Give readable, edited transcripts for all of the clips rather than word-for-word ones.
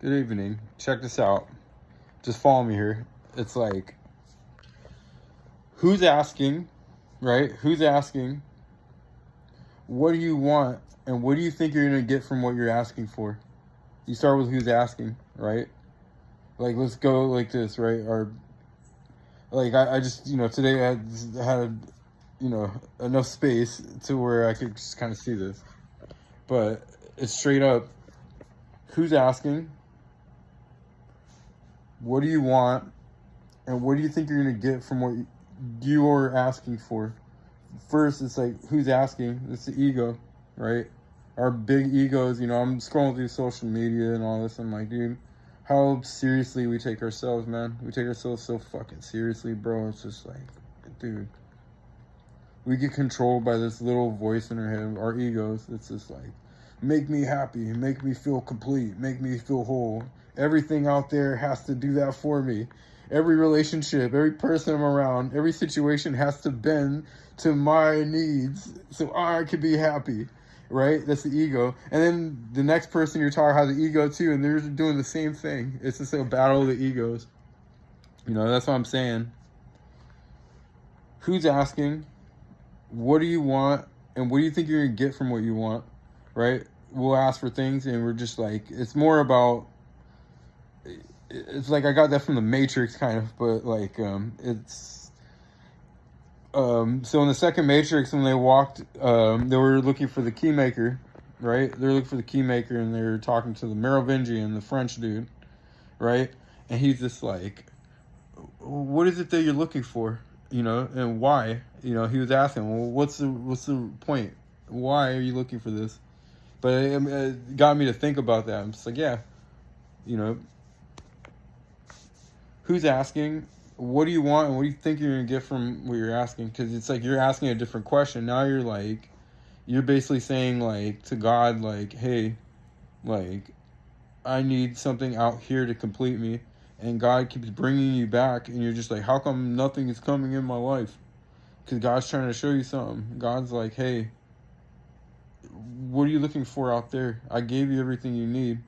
Good evening. Check this out. Just follow me here. It's like, who's asking, right? Who's asking, what do you want, and what do you think you're going to get from what you're asking for? You start with who's asking, right? Like, let's go like this, right? Or, like, I just, today I had, enough space to where I could just kind of see this. But it's straight up, who's asking, what do you want, and what do you think you're going to get from what you're asking for? First, it's like, who's asking? It's the ego, right? Our big egos, I'm scrolling through social media and all this. I'm like, dude, how seriously we take ourselves, man. We take ourselves so fucking seriously, bro. It's just like, dude, we get controlled by this little voice in our head, our egos. It's just like, make me happy, make me feel complete, make me feel whole. Everything out there has to do that for me. Every relationship, every person I'm around, every situation has to bend to my needs so I can be happy, right? That's the ego. And then the next person you're talking has the ego too, and they're doing the same thing. It's just a battle of the egos. That's what I'm saying. Who's asking? What do you want? And what do you think you're going to get from what you want, right? We'll ask for things, and we're just like, it's more about, it's like I got that from the Matrix kind of, but like it's so in the second Matrix, when they walked, they were looking for the keymaker, right? They were looking for the keymaker, and they were talking to the Merovingian, the French dude, right? And he's just like, what is it that you're looking for, and why? He was asking, well, what's the point? Why are you looking for this? But it got me to think about that. I'm just like, yeah, who's asking? What do you want? And what do you think you're going to get from what you're asking? Because it's like you're asking a different question. Now you're basically saying, like, to God, like, hey, like, I need something out here to complete me. And God keeps bringing you back. And you're just like, how come nothing is coming in my life? Because God's trying to show you something. God's like, hey, what are you looking for out there? I gave you everything you need.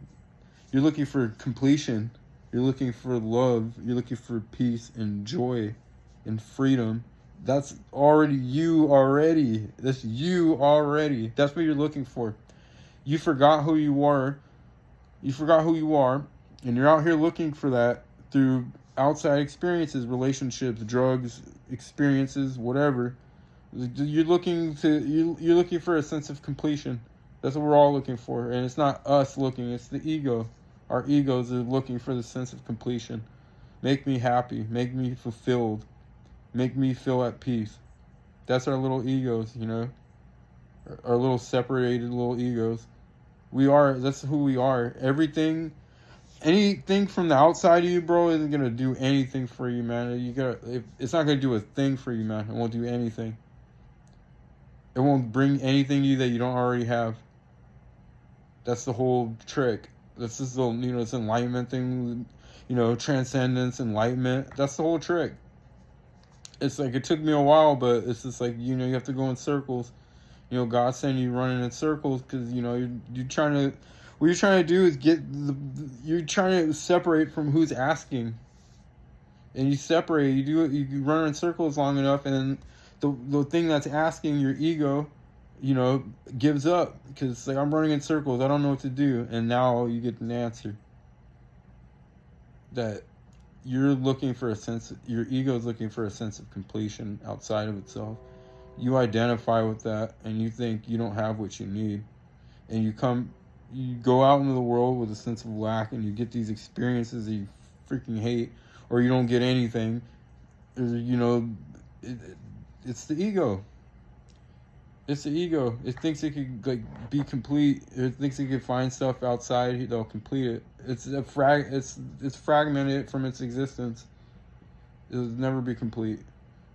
You're looking for completion. You're looking for love. You're looking for peace and joy and freedom. That's already you already. That's you already. That's what you're looking for. You forgot who you are. You forgot who you are. And you're out here looking for that through outside experiences, relationships, drugs, experiences, whatever. You're looking for a sense of completion. That's what we're all looking for. And it's not us looking, it's the ego. Our egos are looking for the sense of completion. Make me happy. Make me fulfilled. Make me feel at peace. That's our little egos, Our little separated little egos. That's who we are. Anything from the outside of you, bro, isn't going to do anything for you, man. It's not going to do a thing for you, man. It won't do anything. It won't bring anything to you that you don't already have. That's the whole trick. That's just the, it's enlightenment thing, transcendence, enlightenment. That's the whole trick. It's like, it took me a while, but it's just like, you have to go in circles. God's saying you running in circles because, you're trying to, what you're trying to do is you're trying to separate from who's asking. And you separate, you run in circles long enough, and then the thing that's asking, your ego, gives up, because it's like, I'm running in circles, I don't know what to do. And now you get an answer that your ego is looking for a sense of completion outside of itself. You identify with that, and you think you don't have what you need, and you go out into the world with a sense of lack, and you get these experiences that you freaking hate, or you don't get anything. It's the ego. It's the ego. It thinks it could be complete. It thinks it could find stuff outside that'll complete it. It's fragmented from its existence. It'll never be complete.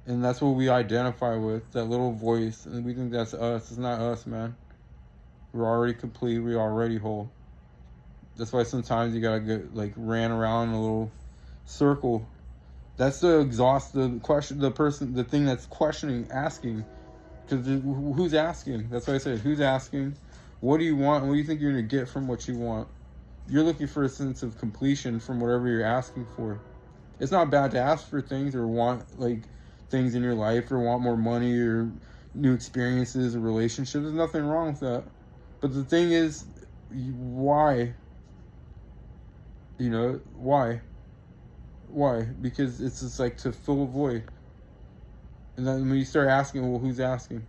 And that's what we identify with, that little voice. And we think that's us. It's not us, man. We're already complete. We're already whole. That's why sometimes you gotta get ran around in a little circle. That's to exhaust the thing that's questioning, asking. Because who's asking? That's why I said, who's asking? What do you want? And what do you think you're going to get from what you want? You're looking for a sense of completion from whatever you're asking for. It's not bad to ask for things or want like things in your life or want more money or new experiences or relationships. There's nothing wrong with that. But the thing is, why? Why? Why? Because it's just like to fill a void. And then when you start asking, well, who's asking?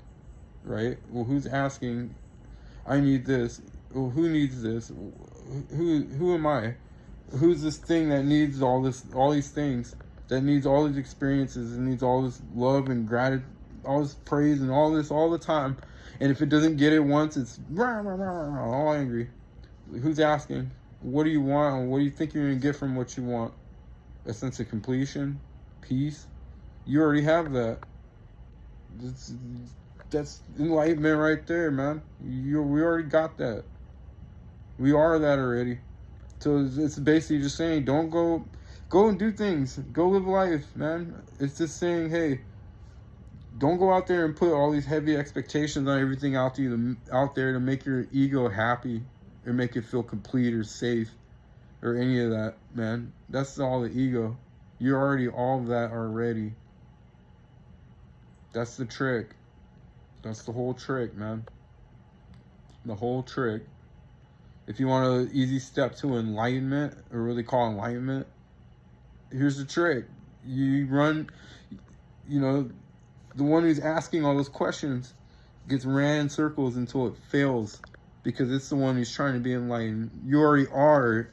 Right? Well, who's asking? I need this. Well, who needs this? Who am I? Who's this thing that needs all these things? That needs all these experiences and needs all this love and gratitude, all this praise and all this all the time. And if it doesn't get it once, it's all angry. Who's asking? What do you want? And what do you think you're going to get from what you want? A sense of completion? Peace? You already have that. That's enlightenment right there, man. We already got that. We are that already. So it's basically just saying, don't go and do things. Go live life, man. It's just saying, hey, don't go out there and put all these heavy expectations on everything out there to make your ego happy or make it feel complete or safe or any of that, man. That's all the ego. You're already all of that already. That's the trick. That's the whole trick, man. The whole trick. If you want an easy step to enlightenment, or what they call enlightenment, here's the trick. You run, the one who's asking all those questions gets ran in circles until it fails, because it's the one who's trying to be enlightened. You already are.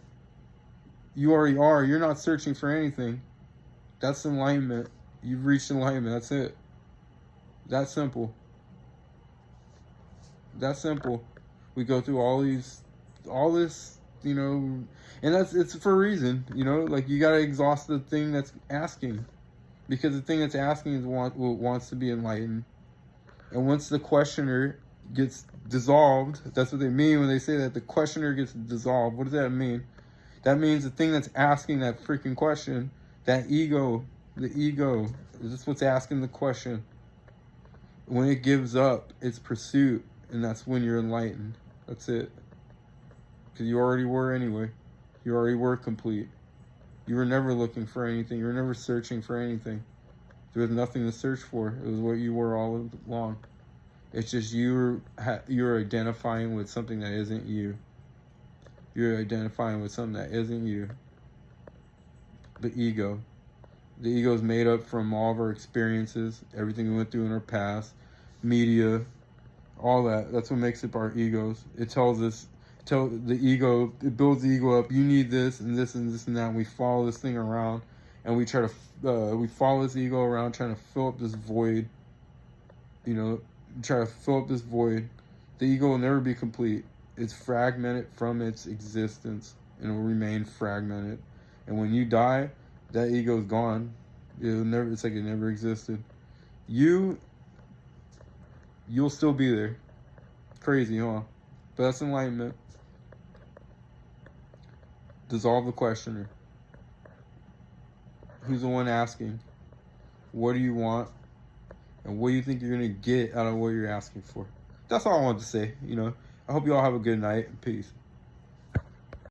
You're not searching for anything. That's enlightenment. You've reached enlightenment. That's it. That simple. That simple. We go through all this, and it's for a reason, like you gotta exhaust the thing that's asking, because the thing that's asking is wants to be enlightened. And once the questioner gets dissolved, that's what they mean when they say that the questioner gets dissolved. What does that mean? That means the thing that's asking that freaking question, the ego, is this what's asking the question. When it gives up its pursuit, and that's when you're enlightened. That's it. Because you already were anyway. You already were complete. You were never looking for anything. You were never searching for anything. There was nothing to search for. It was what you were all along. It's just you're identifying with something that isn't you. You're identifying with something that isn't you. The ego. The ego is made up from all of our experiences, everything we went through in our past, media, all that. That's what makes up our egos. It tells the ego, it builds the ego up. You need this and this and this and that. And we follow this thing around, and we try to we follow this ego around, trying to fill up this void. Try to fill up this void. The ego will never be complete. It's fragmented from its existence, and it will remain fragmented. And when you die, that ego is gone. It's like it never existed. You'll still be there. Crazy, huh? But that's enlightenment. Dissolve the questioner. Who's the one asking? What do you want? And what do you think you're going to get out of what you're asking for? That's all I wanted to say, I hope you all have a good night. Peace.